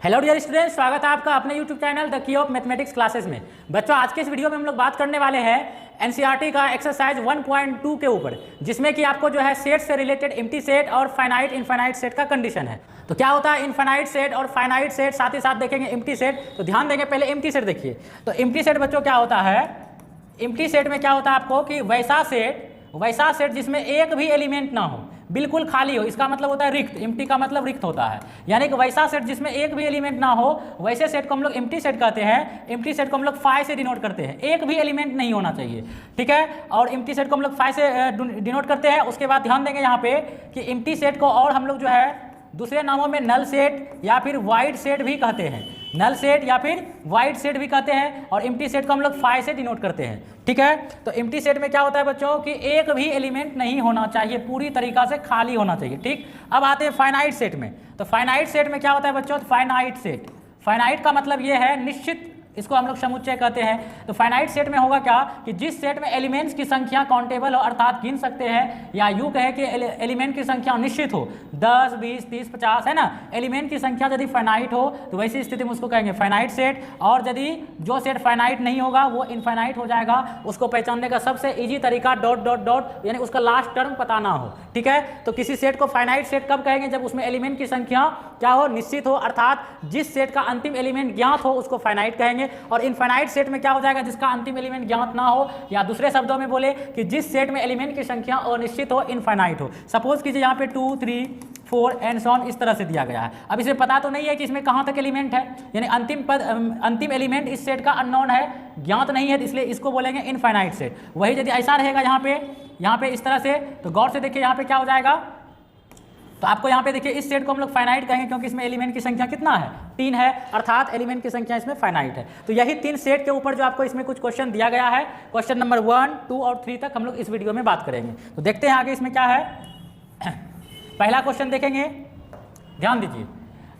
Hello dear students, स्वागत है आपका अपने YouTube channel the key of mathematics classes में। बच्चों, आज के इस वीडियो में हम लोग बात करने वाले हैं एनसीईआरटी का एक्सरसाइज 1.2 के ऊपर, जिसमें कि आपको जो है सेट से रिलेटेड एम्प्टी सेट और फाइनाइट इनफाइनाइट सेट का कंडीशन है। तो क्या होता है इनफाइनाइट सेट और फाइनाइट सेट, साथ ही साथ देखेंगे एम्प्टी सेट। तो ध्यान देंगे, पहले एम्प्टी सेट देखिए। तो एम्प्टी सेट बच्चों क्या होता है, एम्प्टी सेट में क्या होता है आपको कि वैसा सेट जिसमें एक भी एलिमेंट ना हो, बिल्कुल खाली हो। इसका मतलब होता है रिक्त। एम्प्टी का मतलब रिक्त होता है, यानी कि वैसा सेट जिसमें एक भी एलिमेंट ना हो, वैसे सेट को हम लोग एम्प्टी सेट कहते हैं। एम्प्टी सेट को हम लोग फाइ से डिनोट करते हैं, एक भी एलिमेंट नहीं होना चाहिए, ठीक है। और एम्प्टी सेट को हम लोग फाइ से डिनोट करते हैं। उसके बाद ध्यान देंगे यहाँ पे कि एम्प्टी सेट को और हम लोग जो है दूसरे नामों में नल सेट या फिर वाइड सेट भी कहते हैं। नल सेट या फिर वाइड सेट भी कहते हैं, और एम्प्टी सेट को हम लोग फाइ से डिनोट करते हैं, ठीक है। तो एम्प्टी सेट में क्या होता है बच्चों कि एक भी एलिमेंट नहीं होना चाहिए, पूरी तरीका से खाली होना चाहिए, ठीक। अब आते हैं फाइनाइट सेट में। तो फाइनाइट सेट में क्या होता है बच्चों, फाइनाइट का मतलब ये है निश्चित, इसको हम लोग समुच्चय कहते हैं। तो फाइनाइट सेट में होगा क्या कि जिस सेट में एलिमेंट्स की संख्या काउंटेबल हो, अर्थात गिन सकते हैं, या यूं कहे कि एलिमेंट की संख्या निश्चित हो, 10, 20, 30, 50 है ना। एलिमेंट की संख्या यदि फाइनाइट हो तो वैसी स्थिति में उसको कहेंगे फाइनाइट सेट। और यदि जो सेट फाइनाइट नहीं होगा वो इनफाइनाइट हो जाएगा। उसको पहचानने का सबसे ईजी तरीका डॉट डॉट डॉट, यानी उसका लास्ट टर्म पता ना हो, ठीक है। तो किसी सेट को फाइनाइट सेट कब कहेंगे, जब उसमें एलिमेंट की संख्या क्या हो, निश्चित हो, अर्थात जिस सेट का अंतिम एलिमेंट ज्ञात हो उसको फाइनाइट कहेंगे। और इनफाइनाइट सेट में क्या हो जाएगा, जिसका अंतिम एलिमेंट ज्ञात ना हो, या दूसरे शब्दों में बोले कि जिस सेट में एलिमेंट की संख्या अनिश्चित हो, इनफाइनाइट हो। सपोज कीजिए यहाँ पे 2, 3, 4 एंड सो ऑन इस तरह से दिया गया है। अब इसमें पता तो नहीं है कि इसमें कहाँ तक एलिमेंट है, यानी अंतिम एलिमेंट इस सेट का अननोन है, ज्ञात नहीं है, इसलिए इसको बोलेंगे इनफाइनाइट सेट। वही यदि ऐसा रहेगा यहाँ पे इस तरह से, तो गौर से देखिए यहाँ पे क्या हो जाएगा। तो आपको यहाँ पे देखिए इस सेट को हम लोग फाइनाइट कहेंगे, क्योंकि इसमें एलिमेंट की संख्या कितना है, 3 है, अर्थात एलिमेंट की संख्या इसमें फाइनाइट है। तो यही 3 सेट के ऊपर जो आपको इसमें कुछ क्वेश्चन दिया गया है, क्वेश्चन नंबर 1, 2 और 3 तक हम लोग इस वीडियो में बात करेंगे। तो देखते हैं आगे इसमें क्या है। पहला क्वेश्चन देखेंगे, ध्यान दीजिए।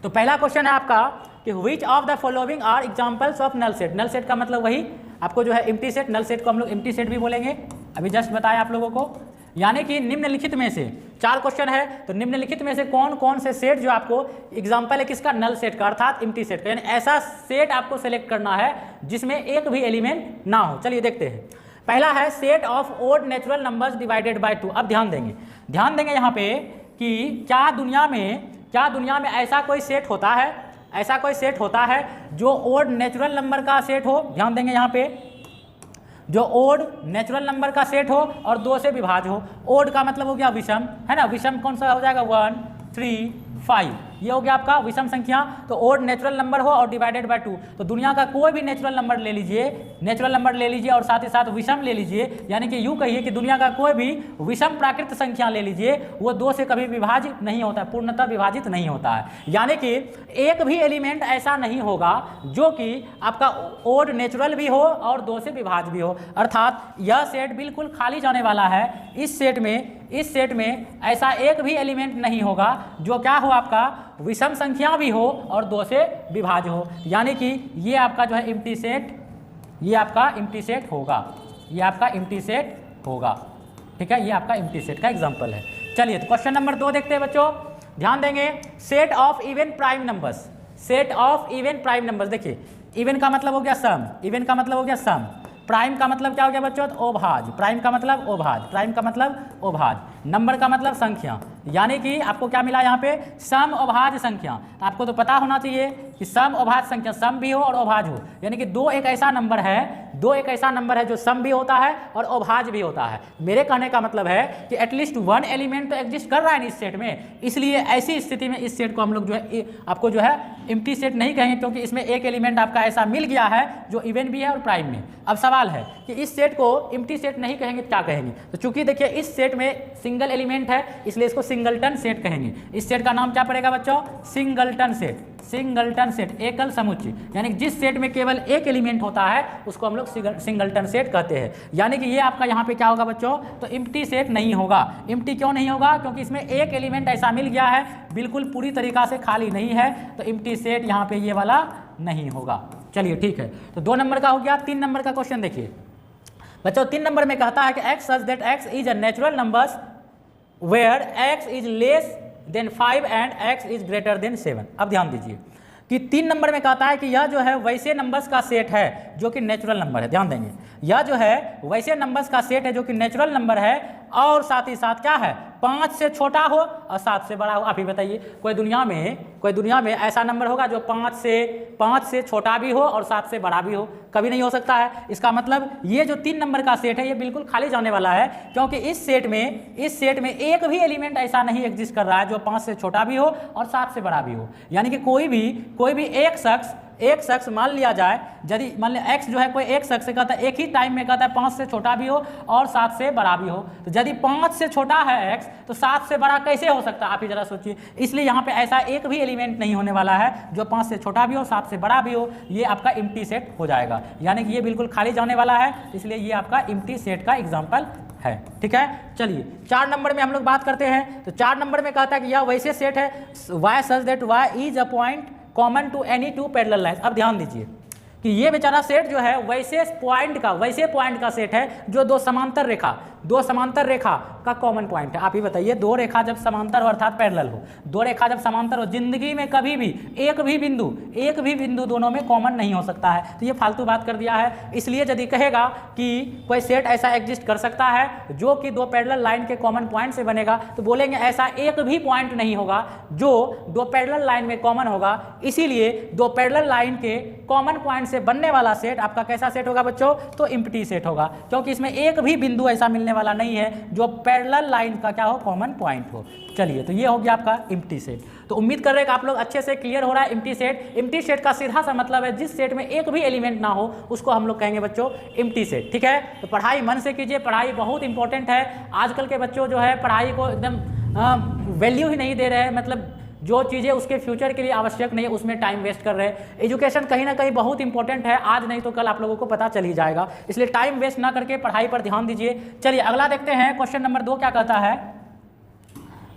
तो पहला क्वेश्चन है आपका कि which of the following are examples of null set. Null set का मतलब वही आपको जो है एम्प्टी सेट, नल सेट को हम लोग एम्प्टी सेट भी बोलेंगे, अभी जस्ट बताया आप लोगों को। यानी कि निम्नलिखित में से 4 क्वेश्चन है, तो निम्नलिखित में से कौन कौन से सेट जो आपको एग्जाम्पल है किसका, नल सेट का, अर्थात एम्प्टी सेट का, यानी ऐसा सेट आपको सेलेक्ट करना है जिसमें एक भी एलिमेंट ना हो। चलिए देखते हैं। पहला है set of odd natural numbers divided by 2। अब ध्यान देंगे यहाँ पे कि क्या दुनिया में ऐसा कोई सेट होता है जो ओड नेचुरल नंबर का सेट हो। ध्यान देंगे यहाँ पे, जो ओड नेचुरल नंबर का सेट हो और 2 से विभाज्य हो। ओड का मतलब हो गया विषम, है ना। विषम कौन सा हो जाएगा, 1, 3, 5, ये हो गया आपका विषम संख्या। तो ओड नेचुरल नंबर हो और डिवाइडेड बाय 2। तो दुनिया का कोई भी नेचुरल नंबर ले लीजिए और साथ ही साथ विषम ले लीजिए, यानी कि यूं कहिए कि दुनिया का कोई भी विषम प्राकृत संख्या ले लीजिए, वो 2 से कभी विभाजित नहीं होता है, पूर्णतः विभाजित नहीं होता है। यानी कि एक भी एलिमेंट ऐसा नहीं होगा जो कि आपका ओड नेचुरल भी हो और 2 से विभाज्य भी हो, अर्थात यह सेट बिल्कुल खाली जाने वाला है। इस सेट में ऐसा एक भी एलिमेंट नहीं होगा जो क्या हो, आपका विषम संख्या भी हो और 2 से विभाज्य हो। यानी कि ये आपका जो है एम्प्टी सेट, ये आपका एम्प्टी सेट होगा, ठीक है। ये आपका एम्प्टी सेट का एग्जांपल है। चलिए तो क्वेश्चन नंबर 2 देखते हैं बच्चों। ध्यान देंगे, set of even prime numbers. देखिए, इवन का मतलब हो गया सम, प्राइम का मतलब क्या हो गया बच्चों, ओभाज्य। प्राइम का मतलब ओभाज्य, नंबर का मतलब संख्या, यानी कि आपको क्या मिला यहाँ पे, सम अभाज्य संख्या। आपको तो पता होना चाहिए कि सम अभाज्य संख्या, सम भी हो और अभाज्य हो, यानी कि 2 एक ऐसा नंबर है जो सम भी होता है और अभाज्य भी होता है। मेरे कहने का मतलब है कि एटलीस्ट 1 एलिमेंट तो एग्जिस्ट कर रहा है इस सेट में, इसलिए ऐसी स्थिति में इस सेट को हम लोग जो है आपको जो है एम्प्टी सेट नहीं कहेंगे, क्योंकि इसमें एक एलिमेंट आपका ऐसा मिल गया है जो इवन भी है और प्राइम में। अब सवाल है कि इस सेट को एम्प्टी सेट नहीं कहेंगे, क्या कहेंगे। तो चूंकि देखिए इस सेट में सिंगल एलिमेंट है, इसलिए इसको सिंगलटन सेट कहेंगे। इस सेट का नाम क्या पड़ेगा बच्चों, सिंगलटन सेट, एकल समुच्चय, यानी जिस सेट में केवल एक एलिमेंट होता है उसको हम लोग सिंगलटन सेट कहते हैं। यानी कि ये आपका यहाँ पे क्या होगा बच्चों, तो एम्प्टी सेट नहीं होगा। एम्प्टी क्यों नहीं होगा, क्योंकि इसमें एक एलिमेंट ऐसा मिल गया है, बिल्कुल पूरी तरीका से खाली नहीं है, तो एम्प्टी सेट यहाँ पे ये वाला नहीं होगा। चलिए ठीक है, तो 2 नंबर का हो गया। 3 नंबर का क्वेश्चन देखिए बच्चों। 3 नंबर में कहता है कि x such that x is a natural numbers where x is less than 5 and x is greater than 7। अब ध्यान दीजिए, कि 3 नंबर में कहता है कि यह जो है वैसे नंबर्स का सेट है जो कि नेचुरल नंबर है। ध्यान देंगे, यह जो है वैसे नंबर्स का सेट है जो कि नेचुरल नंबर है और साथ ही साथ क्या है 5 से छोटा हो और 7 से बड़ा हो। आप ही बताइए कोई दुनिया में ऐसा नंबर होगा जो 5 से छोटा भी हो और 7 से बड़ा भी हो? कभी नहीं हो सकता है। इसका मतलब ये जो 3 नंबर का सेट है ये बिल्कुल खाली जाने वाला है, क्योंकि इस सेट में एक भी एलिमेंट ऐसा नहीं एग्जिस्ट कर रहा है जो 5 से छोटा भी हो और 7 से बड़ा भी हो। यानी कि कोई भी एक शख्स मान लिया जाए, यदि मान लिया एक्स जो है कोई एक शख्स से कहता है एक ही टाइम में कहता है 5 से छोटा भी हो और 7 से बड़ा भी हो, तो यदि 5 से छोटा है एक्स तो 7 से बड़ा कैसे हो सकता है? आप ही जरा सोचिए। इसलिए यहाँ पे ऐसा एक भी एलिमेंट नहीं होने वाला है जो 5 से छोटा भी हो 7 से बड़ा भी हो। ये आपका एम्प्टी सेट हो जाएगा, यानी कि ये बिल्कुल खाली जाने वाला है, इसलिए ये आपका एम्प्टी सेट का एग्जाम्पल है। ठीक है, चलिए 4 नंबर में हम लोग बात करते हैं। तो 4 नंबर में कहता है कि यह वैसे सेट है y such that y is a point common to any 2 parallel lines. अब ध्यान दीजिए कि ये बेचारा सेट जो है वैसे पॉइंट का सेट है जो दो समांतर रेखा का कॉमन पॉइंट है। आप ही बताइए, दो रेखा जब समांतर हो अर्थात पैरेलल हो, दो रेखा जब समांतर हो, जिंदगी में कभी भी एक भी बिंदु दोनों में कॉमन नहीं हो सकता है। तो ये फालतू बात कर दिया है। इसलिए यदि कहेगा कि कोई सेट ऐसा एग्जिस्ट कर सकता है जो कि दो पैरेलल लाइन के कॉमन पॉइंट से बनेगा, तो बोलेंगे ऐसा एक भी पॉइंट नहीं होगा जो दो पैरेलल लाइन में कॉमन होगा। इसीलिए दो पैरेलल लाइन के कॉमन पॉइंट से बनने वाला सेट आपका कैसा सेट होगा बच्चों? तो एम्प्टी सेट होगा, क्योंकि इसमें एक भी बिंदु ऐसा मिलने वाला नहीं है जो पैरेलल लाइन का क्या हो, कॉमन पॉइंट हो। चलिए, तो ये हो गया आपका एम्प्टी सेट। तो उम्मीद कर रहे हैं कि आप लोग अच्छे से क्लियर हो रहा है एम्प्टी सेट। एम्प्टी सेट का सीधा सा मतलब है जिस सेट में एक भी एलिमेंट ना हो उसको हम लोग कहेंगे बच्चों एम्प्टी सेट। ठीक है, तो पढ़ाई मन से कीजिए, पढ़ाई बहुत इंपॉर्टेंट है। आजकल के बच्चों जो है पढ़ाई को एकदम वैल्यू ही नहीं दे रहे हैं, मतलब जो चीज़ें उसके फ्यूचर के लिए आवश्यक नहीं है उसमें टाइम वेस्ट कर रहे हैं। एजुकेशन कहीं ना कहीं बहुत इंपॉर्टेंट है, आज नहीं तो कल आप लोगों को पता चल ही जाएगा, इसलिए टाइम वेस्ट ना करके पढ़ाई पर ध्यान दीजिए। चलिए अगला देखते हैं, क्वेश्चन नंबर 2 क्या कहता है।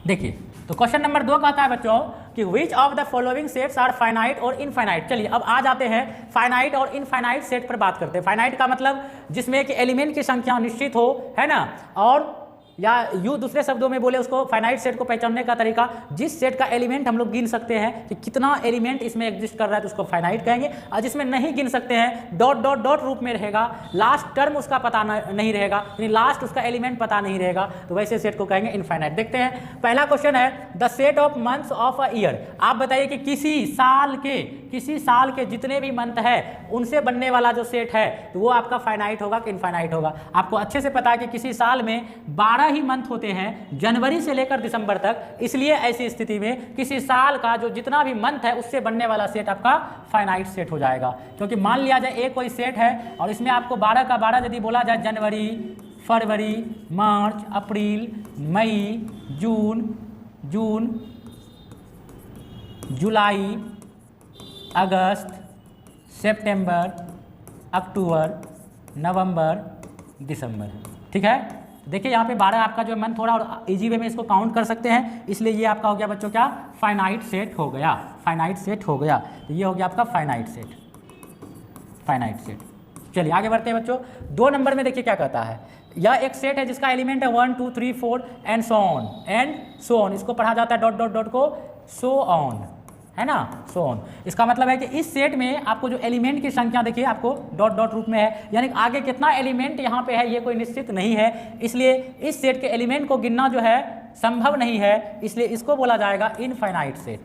देखिए, तो क्वेश्चन नंबर 2 कहता है बच्चों कि which of the following sets are finite और इनफाइनाइट। चलिए अब आ जाते हैं फाइनाइट और इनफाइनाइट सेट पर बात करते हैं। फाइनाइट का मतलब जिसमें कि एलिमेंट की संख्या निश्चित हो, है ना, और या यूँ दूसरे शब्दों में बोले उसको फाइनाइट सेट को पहचानने का तरीका, जिस सेट का एलिमेंट हम लोग गिन सकते हैं कि कितना एलिमेंट इसमें एग्जिस्ट कर रहा है तो उसको फाइनाइट कहेंगे, और जिसमें नहीं गिन सकते हैं डॉट डॉट डॉट रूप में रहेगा, लास्ट टर्म उसका पता नहीं रहेगा, यानी लास्ट उसका एलिमेंट पता नहीं रहेगा, तो वैसे सेट को कहेंगे इनफाइनाइट। देखते हैं, पहला क्वेश्चन है the set of months of a year. आप बताइए कि किसी साल के जितने भी मंथ है उनसे बनने वाला जो सेट है तो वो आपका फाइनाइट होगा कि इनफाइनाइट होगा। आपको अच्छे से पता है कि किसी साल में 12 ही मंथ होते हैं, जनवरी से लेकर दिसंबर तक, इसलिए ऐसी स्थिति में किसी साल का जो जितना भी मंथ है उससे बनने वाला सेट आपका फाइनाइट सेट हो जाएगा। क्योंकि मान लिया जाए एक कोई सेट है और इसमें आपको 12 का 12 यदि बोला जाए, जनवरी, फरवरी, मार्च, अप्रैल, मई, जून, जुलाई, अगस्त, सितंबर, अक्टूबर, नवंबर, दिसंबर। ठीक है, देखिए यहाँ पे 12 आपका जो मंथ हो रहा है और इजी वे में इसको काउंट कर सकते हैं, इसलिए ये आपका हो गया बच्चों क्या, फाइनाइट सेट हो गया। तो ये हो गया आपका फाइनाइट सेट। चलिए आगे बढ़ते हैं बच्चों। 2 नंबर में देखिए क्या कहता है। यह एक सेट है जिसका एलिमेंट है 1 2 3 4 एंड सो ऑन। इसको पढ़ा जाता है डॉट डॉट डॉट को सो ऑन, है ना, सो ऑन। इसका मतलब है कि इस सेट में आपको जो एलिमेंट की संख्या देखिए आपको डॉट डॉट रूप में है, यानी आगे कितना एलिमेंट यहाँ पे है ये कोई निश्चित नहीं है, इसलिए इस सेट के एलिमेंट को गिनना जो है संभव नहीं है, इसलिए इसको बोला जाएगा इनफाइनाइट सेट।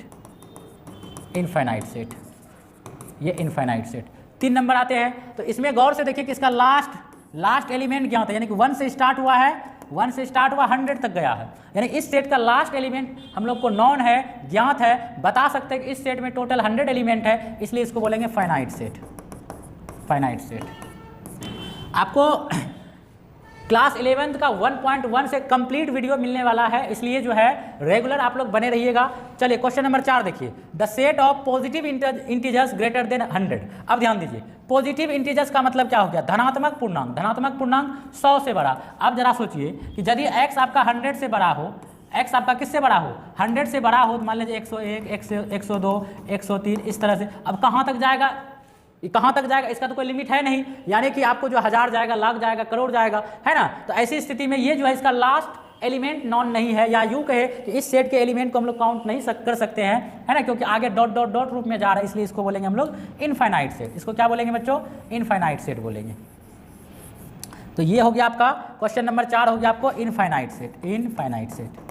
ये इनफाइनाइट सेट। 3 नंबर आते हैं, तो इसमें गौर से देखिए कि इसका लास्ट एलिमेंट ज्ञात है, यानी कि 1 से स्टार्ट हुआ है, 100 तक गया है, यानी इस सेट का लास्ट एलिमेंट हम लोग को नॉन है, ज्ञात है, बता सकते हैं कि इस सेट में टोटल 100 एलिमेंट है, इसलिए इसको बोलेंगे फाइनाइट सेट। आपको क्लास 11th का 1.1 से कंप्लीट वीडियो मिलने वाला है, इसलिए जो है रेगुलर आप लोग बने रहिएगा। चलिए क्वेश्चन नंबर 4 देखिए, the set of positive integers greater than 100। अब ध्यान दीजिए, पॉजिटिव इंटीजर्स का मतलब क्या हो गया, धनात्मक पूर्णांक 100 से बड़ा। अब जरा सोचिए कि यदि x आपका 100 से बड़ा हो, x आपका किससे बड़ा हो, 100 से बड़ा हो, मान लीजिए 101, 102, 103, इस तरह से। अब कहाँ तक जाएगा, इसका तो कोई लिमिट है नहीं, यानी कि आपको जो 1000 जाएगा, लाख जाएगा, करोड़ जाएगा, है ना। तो ऐसी स्थिति में ये जो है इसका एलिमेंट नॉन नहीं है, या यूँ कहे कि इस सेट के एलिमेंट को हम लोग काउंट नहीं कर सकते हैं, है ना, क्योंकि आगे डॉट डॉट डॉट रूप में जा रहा है, इसलिए इसको बोलेंगे हम लोग इनफाइनाइट सेट। इसको क्या बोलेंगे बच्चों? इनफाइनाइट सेट बोलेंगे। तो ये हो गया आपका क्वेश्चन नंबर 4 हो गया आपको इनफाइनाइट सेट। इनफाइनाइट सेट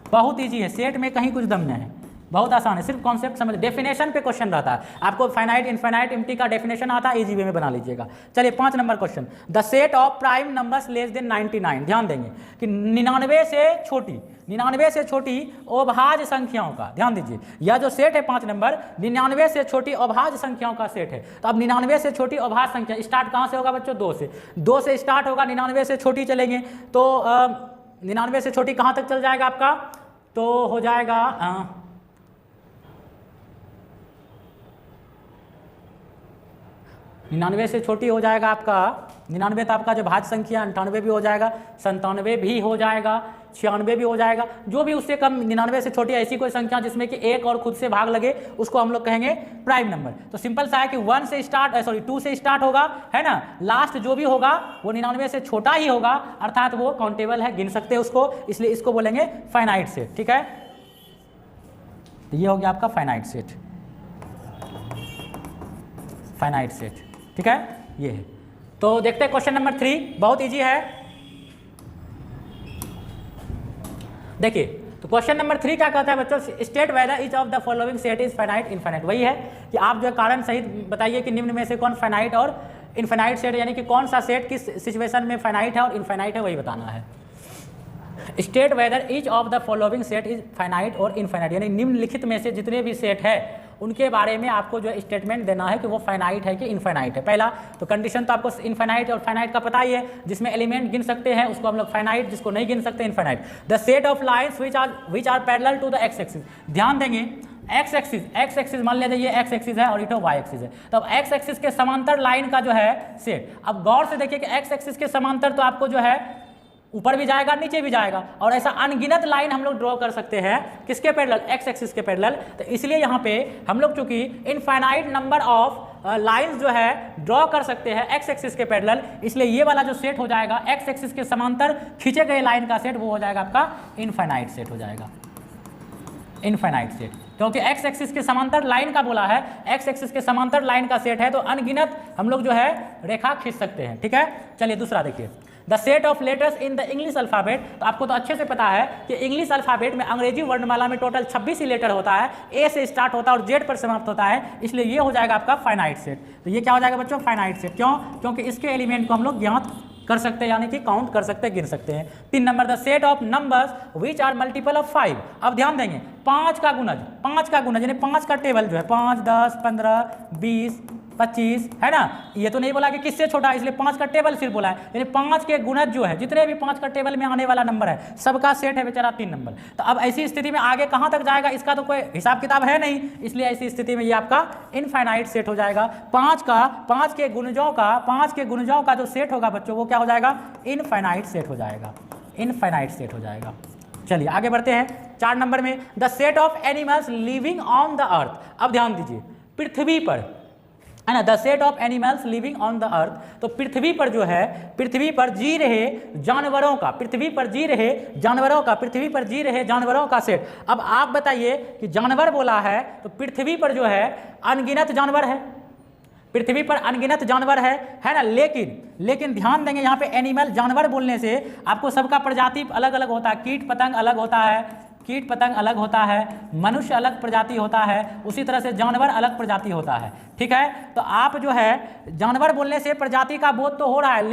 बहुत ईजी है, सेट में कहीं कुछ दम नहीं है, बहुत आसान है, सिर्फ कॉन्सेप्ट समझ। डेफिनेशन पे क्वेश्चन रहता है, आपको फाइनाइट इनफाइनाइट एम्प्टी का डेफिनेशन आता है, इजी वे में बना लीजिएगा। चलिए 5 number question, the set of prime numbers less than 99। ध्यान देंगे कि 99 से छोटी अभाज्य संख्याओं का, ध्यान दीजिए, यह जो सेट है 5 नंबर 99 से छोटी अभाज्य संख्याओं का सेट है। तो अब 99 से छोटी अभाज्य संख्या स्टार्ट कहाँ से होगा बच्चों? 2 से स्टार्ट होगा, 99 से छोटी चलेंगे तो 99 से छोटी कहाँ तक चल जाएगा आपका? तो हो जाएगा 99 से छोटी हो जाएगा आपका 99, तो आपका जो भाज्य संख्या 98 भी हो जाएगा, 97 भी हो जाएगा, 96 भी हो जाएगा, जो भी उससे कम 99 से छोटी ऐसी कोई संख्या जिसमें कि एक और खुद से भाग लगे उसको हम लोग कहेंगे प्राइम नंबर। तो सिंपल सा है कि 2 से स्टार्ट होगा, है ना, लास्ट जो भी होगा वो 99 से छोटा ही होगा, अर्थात वो काउंटेबल है, गिन सकते हैं उसको, इसलिए इसको बोलेंगे फाइनाइट सेट। ठीक है, तो ये हो गया आपका फाइनाइट सेट। फाइनाइट सेट, ठीक है, ये है। तो देखते हैं क्वेश्चन नंबर 3, बहुत इजी है। देखिए, तो क्वेश्चन नंबर 3 क्या कहता है बच्चों? State whether each of the following set is finite infinite. वही है कि आप जो कारण सहित बताइए कि निम्न में से कौन फाइनाइट और इनफाइनाइट सेट, यानी कि कौन सा सेट किस सिचुएशन में फाइनाइट है और इनफाइनाइट है, वही बताना है। State whether each of the following set is finite और इनफाइनाइट, यानी निम्नलिखित में से जितने भी सेट है उनके बारे में आपको जो स्टेटमेंट देना है कि वो फाइनाइट है कि इनफाइनाइट है। पहला तो कंडीशन तो आपको इनफाइनाइट और फाइनाइट का पता ही है, जिसमें एलिमेंट गिन सकते हैं उसको हम लोग फाइनाइट, जिसको नहीं गिन सकते infinite. The set of lines which are parallel to the X axis. ध्यान देंगे, एक्स एक्सिस मान लीजिए ये एक्स एक्सिस है और इटो वाई एक्सिस है, तो अब एक्स एक्सिस के समांतर लाइन का जो है सेट। अब गौर से देखिए कि एक्स एक्सिस के समांतर तो आपको जो है ऊपर भी जाएगा नीचे भी जाएगा, और ऐसा अनगिनत लाइन हम लोग ड्रॉ कर सकते हैं किसके पैरेलल? एक्स एक्सिस के पैरेलल। तो इसलिए यहाँ पे हम लोग चूंकि इनफाइनाइट नंबर ऑफ लाइंस जो है ड्रॉ कर सकते हैं एक्स एक्सिस के पैरेलल, इसलिए ये वाला जो सेट हो जाएगा एक्स एक्सिस के समांतर खींचे गए लाइन का सेट, वो हो जाएगा आपका इनफाइनाइट सेट हो जाएगा। इनफाइनाइट सेट, क्योंकि एक्स एक्सिस के समांतर लाइन का बोला है, एक्स एक्सिस के समांतर लाइन का सेट है, तो अनगिनत हम लोग जो है रेखा खींच सकते हैं। ठीक है, चलिए दूसरा देखिए, the set of letters in the English alphabet. तो आपको तो अच्छे से पता है कि इंग्लिश अल्फ़ाबेट में अंग्रेजी वर्णमाला में टोटल 26 ही लेटर होता है, ए से स्टार्ट होता है और जेड पर समाप्त होता है, इसलिए ये हो जाएगा आपका फाइनाइट सेट। तो ये क्या हो जाएगा बच्चों? Finite set. क्यों? क्योंकि इसके एलिमेंट को हम लोग ज्ञात कर सकते हैं, यानी कि काउंट कर सकते हैं, गिन सकते हैं। 3 number, the set of numbers which are multiple of 5। अब ध्यान देंगे 5 का गुणज यानी 5 का टेबल जो है 5, 10, 15, 20, 25, है ना, ये तो नहीं बोला कि किससे छोटा है, इसलिए 5 का टेबल सिर्फ बोला है, यानी 5 के गुणज जो है जितने भी 5 का टेबल में आने वाला नंबर है सबका सेट है बेचारा 3 नंबर। तो अब ऐसी स्थिति में आगे कहाँ तक जाएगा इसका तो कोई हिसाब किताब है नहीं, इसलिए ऐसी स्थिति में ये आपका इनफाइनाइट सेट हो जाएगा। 5 के गुणजों का जो सेट होगा बच्चों वो क्या हो जाएगा? इनफाइनाइट सेट हो जाएगा। इनफाइनाइट सेट हो जाएगा। चलिए आगे बढ़ते हैं 4 नंबर में, the set of animals living on the earth. अब ध्यान दीजिए, पृथ्वी पर है ना, the set of animals living on the earth, तो पृथ्वी पर जो है, पृथ्वी पर जी रहे जानवरों का, पृथ्वी पर जी रहे जानवरों का सेट। अब आप बताइए कि जानवर बोला है तो पृथ्वी पर जो है अनगिनत जानवर है, पृथ्वी पर अनगिनत जानवर है ना, लेकिन ध्यान देंगे यहाँ पे एनिमल जानवर बोलने से आपको सबका प्रजाति अलग अलग होता है, कीट पतंग अलग होता है, मनुष्य अलग प्रजाति होता है, उसी तरह से जानवर अलग प्रजाति होता है। ठीक है, तो आप जो है जानवर बोलने से प्रजाति का बोध तो हो रहा है,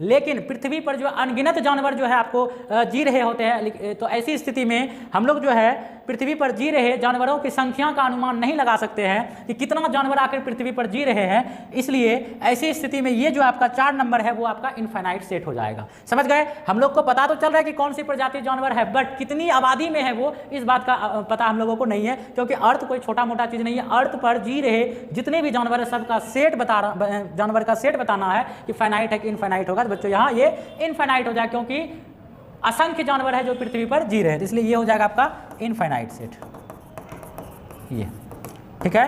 लेकिन पृथ्वी पर जो अनगिनत जानवर जो है आपको जी रहे होते हैं, तो ऐसी स्थिति में हम लोग जो है पृथ्वी पर जी रहे जानवरों की संख्या का अनुमान नहीं लगा सकते हैं कि कितना जानवर आकर पृथ्वी पर जी रहे हैं, इसलिए ऐसी स्थिति में ये जो आपका 4 नंबर है वो आपका इनफाइनाइट सेट हो जाएगा। समझ गए? हम लोग को पता तो चल रहा है कि कौन सी प्रजाति जानवर है, बट कितनी आबादी में है वो इस बात का पता हम लोगों को नहीं है, क्योंकि अर्थ कोई छोटा मोटा चीज़ नहीं है। अर्थ पर जी रहे जितने भी जानवर है सबका सेट जानवर का सेट बताना है कि फाइनाइट है कि इनफाइनाइट होगा। तो बच्चों यहाँ ये इनफाइनाइट हो जाए, क्योंकि असंख्य जानवर है जो पृथ्वी पर जी रहे हैं, इसलिए ये हो जाएगा आपका इनफाइनाइट सेट। ये ठीक है।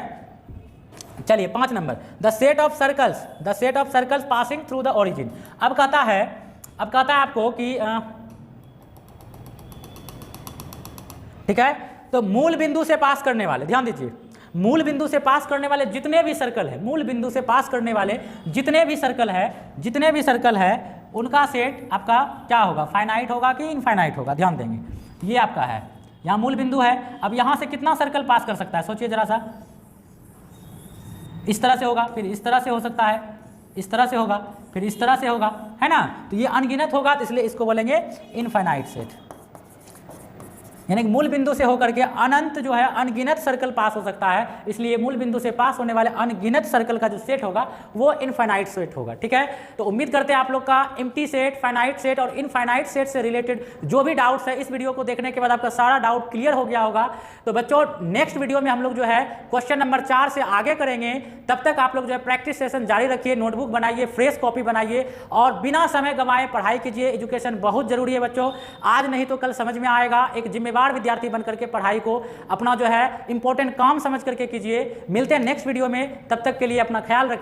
चलिए 5 number, the set of circles passing through the origin. अब कहता है अब कहता है आपको कि ठीक है, तो मूल बिंदु से पास करने वाले, ध्यान दीजिए, मूल बिंदु से पास करने वाले जितने भी सर्कल है, मूल बिंदु से पास करने वाले जितने भी सर्कल है उनका सेट आपका क्या होगा, फाइनाइट होगा कि इनफाइनाइट होगा। ध्यान देंगे, ये आपका है, यहाँ मूल बिंदु है। अब यहाँ से कितना सर्कल पास कर सकता है, सोचिए जरा सा। इस तरह से होगा, फिर इस तरह से हो सकता है, इस तरह से होगा, फिर इस तरह से होगा, है ना। तो ये अनगिनत होगा, तो इसलिए इसको बोलेंगे इनफाइनाइट सेट। यानी कि मूल बिंदु से होकर के अनंत जो है अनगिनत सर्कल पास हो सकता है, इसलिए मूल बिंदु से पास होने वाले अनगिनत सर्कल का जो सेट होगा वो इनफाइनाइट सेट होगा। ठीक है, तो उम्मीद करते हैं आप लोग का एम्प्टी सेट, फाइनाइट सेट और इनफाइनाइट सेट से रिलेटेड जो भी डाउट्स है, इस वीडियो को देखने के बाद आपका सारा डाउट क्लियर हो गया होगा। तो बच्चों नेक्स्ट वीडियो में हम लोग जो है क्वेश्चन नंबर 4 से आगे करेंगे। तब तक आप लोग जो है प्रैक्टिस सेशन जारी रखिए, नोटबुक बनाइए, फ्रेश कॉपी बनाइए और बिना समय गंवाए पढ़ाई कीजिए। एजुकेशन बहुत जरूरी है बच्चों, आज नहीं तो कल समझ में आएगा। एक जिम्मेदार विद्यार्थी बनकर के पढ़ाई को अपना जो है इंपॉर्टेंट काम समझ करके कीजिए। मिलते हैं नेक्स्ट वीडियो में, तब तक के लिए अपना ख्याल रखिए।